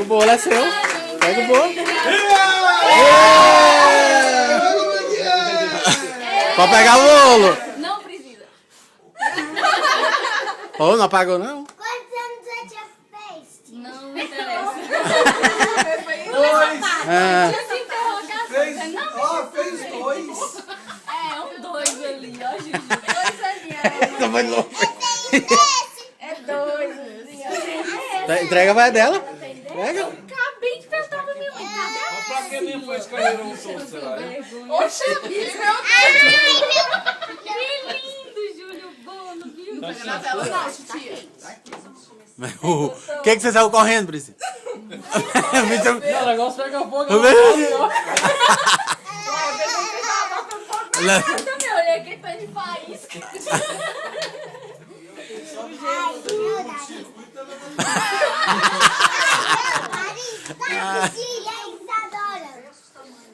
Pega o bolo, é seu. Pega o bolo. Pode pegar o bolo. Não precisa. Ô, não apagou, não? Quantos anos a tia fez? Não interessa. Dois. Ah, Tinha que interrogar. Fez, Não, ó, fez dois. é, dois ali, ó, Juju. Dois ali, tá mais louco. É dois ali, ó. Entrega vai dela. Pega. Acabei de perguntar pra minha mãe. Cadê? Mas pra que nem foi escolher um só, será? Oxe, meu Que lindo, Júlio. Bolo, viu? Não, tia. O que você saiu correndo, Priscila? O negócio pega fogo. Eu também olhei aquele pé de faísca.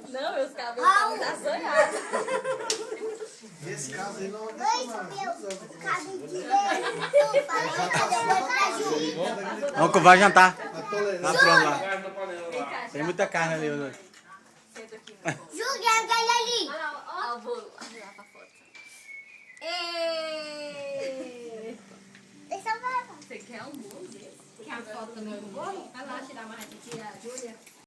Não, meus cabelos estão assanhados. Esse caso aí não é Vamos, vai jantar. tá Lá tolerante. pronto lá. Carne da panela lá. Tem muita carne ali. Né? Senta aqui. Júlia, aquele ali. Olha lá, ó o bolo. Olha lá pra foto. Deixa eu ver. Você quer um bolo desse? Quer a foto também do bolo? Vai lá tirar mais pra tia Júlia.